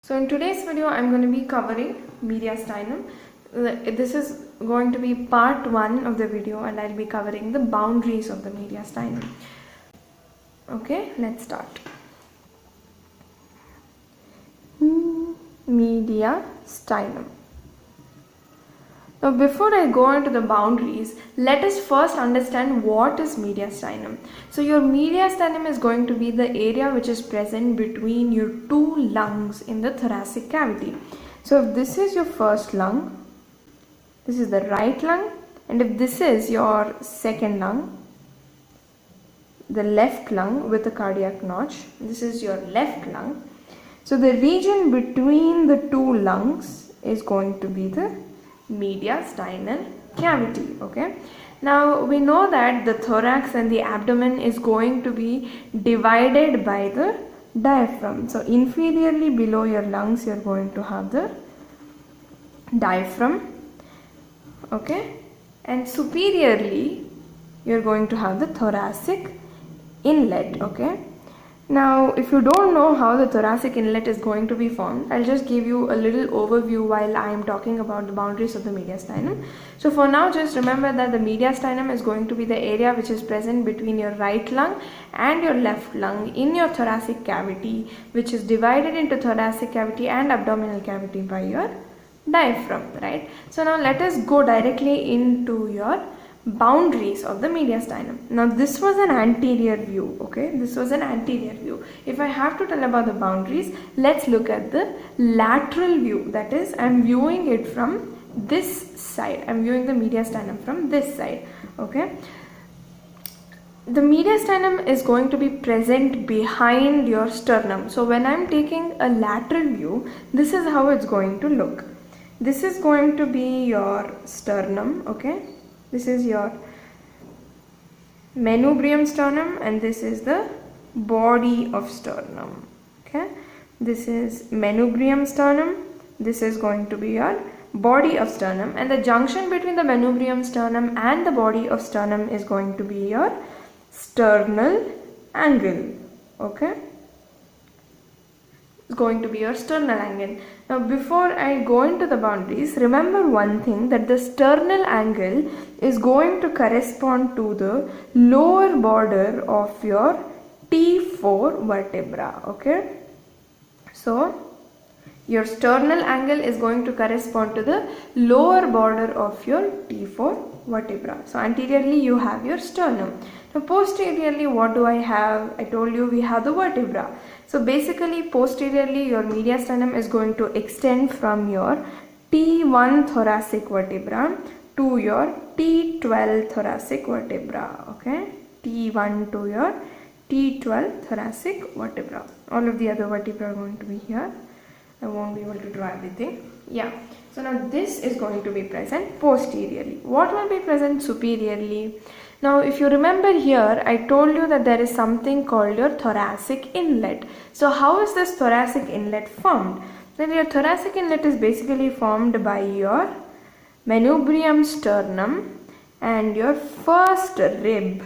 So in today's video, I'm going to be covering mediastinum. This is going to be part 1 of the video, and I'll be covering the boundaries of the mediastinum. Okay, let's start. Mediastinum. Now before I go into the boundaries, let us first understand what is mediastinum. So your mediastinum is going to be the area which is present between your two lungs in the thoracic cavity. So if this is your first lung, this is the right lung, and if this is your second lung, the left lung with a cardiac notch, this is your left lung. So the region between the two lungs is going to be the mediastinal cavity. Okay, now we know that the thorax and the abdomen is going to be divided by the diaphragm. So inferiorly below your lungs you are going to have the diaphragm, okay, and superiorly you are going to have the thoracic inlet. Okay, now if you don't know how the thoracic inlet is going to be formed, I'll just give you a little overview while I am talking about the boundaries of the mediastinum. So for now, just remember that the mediastinum is going to be the area which is present between your right lung and your left lung in your thoracic cavity, which is divided into thoracic cavity and abdominal cavity by your diaphragm, right? So now let us go directly into your boundaries of the mediastinum. Now this was an anterior view, okay, this was an anterior view. If I have to tell about the boundaries, let's look at the lateral view. That is, I'm viewing it from this side, I'm viewing the mediastinum from this side. Okay, the mediastinum is going to be present behind your sternum. So when I'm taking a lateral view, this is how it's going to look. This is going to be your sternum, okay, this is your manubrium sternum, and this is the body of sternum. Okay, this is manubrium sternum, this is going to be your body of sternum, and the junction between the manubrium sternum and the body of sternum is going to be your sternal angle. Okay, it's going to be your sternal angle. Now before I go into the boundaries, remember one thing, that the sternal angle is going to correspond to the lower border of your T4 vertebra. Okay, so your sternal angle is going to correspond to the lower border of your T4 vertebra. So anteriorly you have your sternum. Now posteriorly what do I have? I told you we have the vertebra. So basically posteriorly your mediastinum is going to extend from your T1 thoracic vertebra to your T12 thoracic vertebra. Okay, T1 to your T12 thoracic vertebra. All of the other vertebrae are going to be here. I won't be able to draw everything. Yeah, so now this is going to be present posteriorly. What will be present superiorly? Now if you remember here, I told you that there is something called your thoracic inlet. So how is this thoracic inlet formed? Then your thoracic inlet is basically formed by your manubrium sternum and your first rib,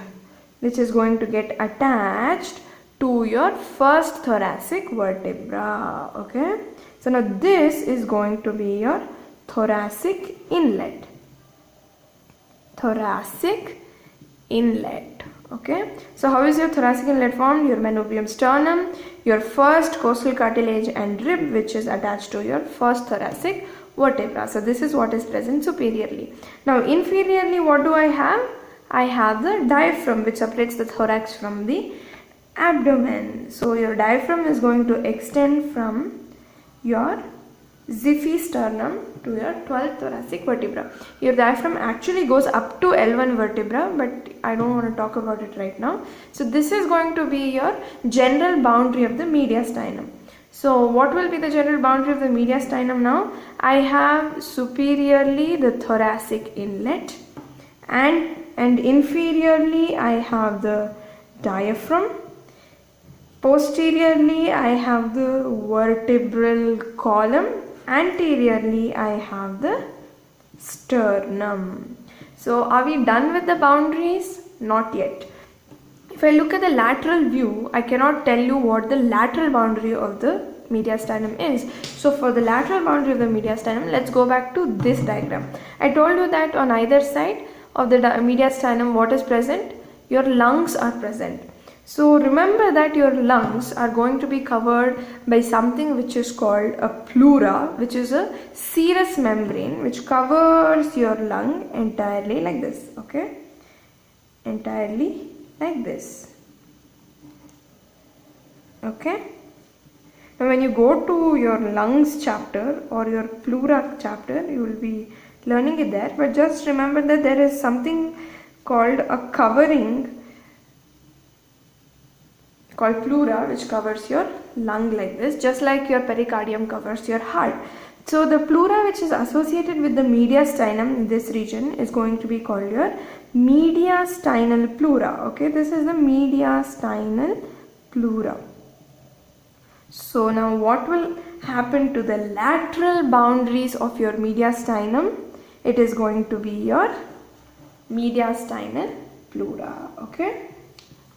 which is going to get attached to your first thoracic vertebra. Okay, so now this is going to be your thoracic inlet. Thoracic inlet. Okay, so how is your thoracic inlet formed? Your manubrium sternum, your first costal cartilage and rib, which is attached to your first thoracic vertebra. So this is what is present superiorly. Now inferiorly what do I have? I have the diaphragm, which separates the thorax from the abdomen. So your diaphragm is going to extend from your Ziphy sternum to your 12th thoracic vertebra. Your diaphragm actually goes up to L1 vertebra, but I don't want to talk about it right now. So this is going to be your general boundary of the mediastinum. So what will be the general boundary of the mediastinum now? I have superiorly the thoracic inlet, and inferiorly I have the diaphragm. Posteriorly I have the vertebral column. Anteriorly I have the sternum. So are we done with the boundaries? Not yet. If I look at the lateral view, I cannot tell you what the lateral boundary of the mediastinum is. So for the lateral boundary of the mediastinum, let's go back to this diagram. I told you that on either side of the mediastinum, what is present? Your lungs are present. So remember that your lungs are going to be covered by something which is called a pleura, which is a serous membrane which covers your lung entirely like this, okay? Entirely like this, okay? Now when you go to your lungs chapter or your pleura chapter, you will be learning it there, but just remember that there is something called a covering called pleura which covers your lung like this, just like your pericardium covers your heart. So the pleura which is associated with the mediastinum in this region is going to be called your mediastinal pleura, okay? This is the mediastinal pleura. So now what will happen to the lateral boundaries of your mediastinum? It is going to be your mediastinal pleura, okay?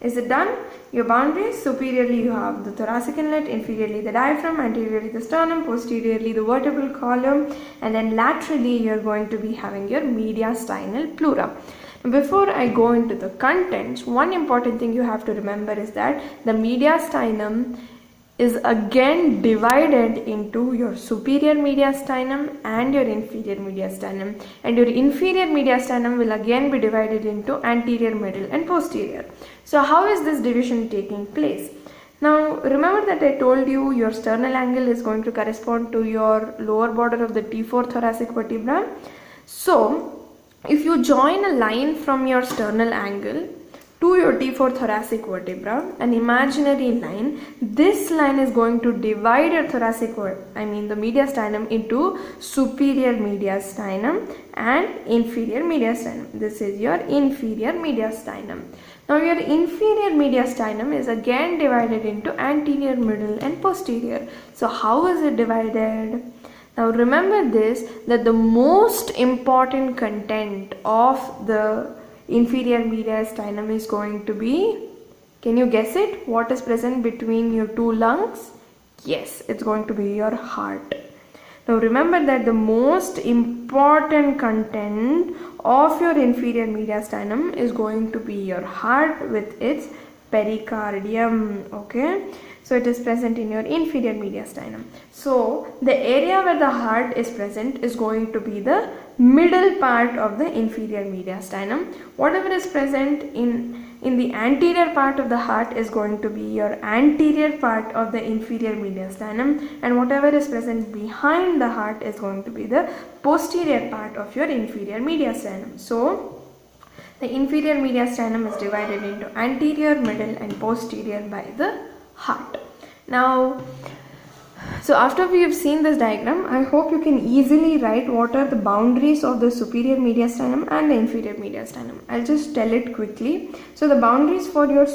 Is it done? Your boundaries, superiorly you have the thoracic inlet, inferiorly the diaphragm, anteriorly the sternum, posteriorly the vertebral column, and then laterally you are going to be having your mediastinal pleura. Before I go into the contents, one important thing you have to remember is that the mediastinum is again divided into your superior mediastinum and your inferior mediastinum, and your inferior mediastinum will again be divided into anterior, middle and posterior. So how is this division taking place? Now remember that I told you your sternal angle is going to correspond to your lower border of the T4 thoracic vertebra. So if you join a line from your sternal angle to your T4 thoracic vertebra, an imaginary line, this line is going to divide your the mediastinum into superior mediastinum and inferior mediastinum. This is your inferior mediastinum. Now your inferior mediastinum is again divided into anterior, middle and posterior. So how is it divided? Now remember this, that the most important content of the inferior mediastinum is going to be, can you guess it? What is present between your two lungs? Yes, it's going to be your heart. Now remember that the most important content of your inferior mediastinum is going to be your heart with its pericardium, okay? So it is present in your inferior mediastinum. So the area where the heart is present is going to be the middle part of the inferior mediastinum. Whatever is present in the anterior part of the heart is going to be your anterior part of the inferior mediastinum, and whatever is present behind the heart is going to be the posterior part of your inferior mediastinum. So the inferior mediastinum is divided into anterior, middle and posterior by the heart. Now, so after we have seen this diagram, I hope you can easily write what are the boundaries of the superior mediastinum and the inferior mediastinum. I'll just tell it quickly. So the boundaries for your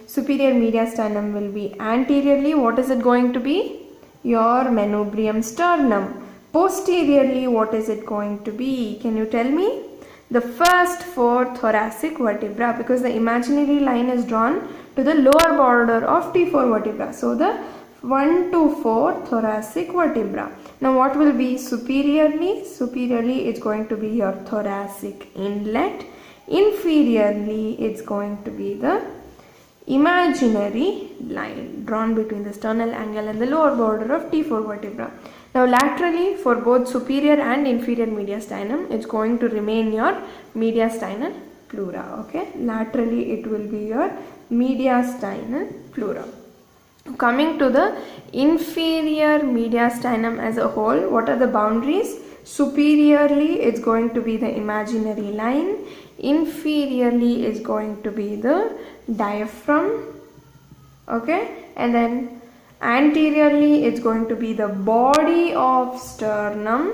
superior mediastinum will be anteriorly, what is it going to be? Your manubrium sternum. Posteriorly, what is it going to be? Can you tell me? The first four thoracic vertebra, because the imaginary line is drawn to the lower border of T4 vertebra. So the 1 to 4 thoracic vertebra. Now what will be superiorly? Superiorly it's going to be your thoracic inlet. Inferiorly it's going to be the imaginary line drawn between the sternal angle and the lower border of T4 vertebra. Now laterally for both superior and inferior mediastinum, it's going to remain your mediastinal pleura. Okay, laterally it will be your mediastinal pleura. Coming to the inferior mediastinum as a whole, what are the boundaries? Superiorly it's going to be the imaginary line. Inferiorly is going to be the diaphragm. Okay, and then anteriorly it's going to be the body of sternum,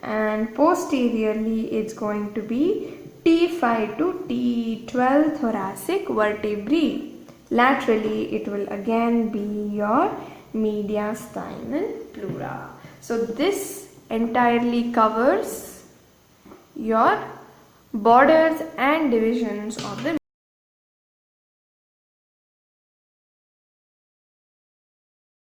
and posteriorly it's going to be T5 to T12 thoracic vertebrae. Laterally it will again be your mediastinal pleura. So this entirely covers your borders and divisions of the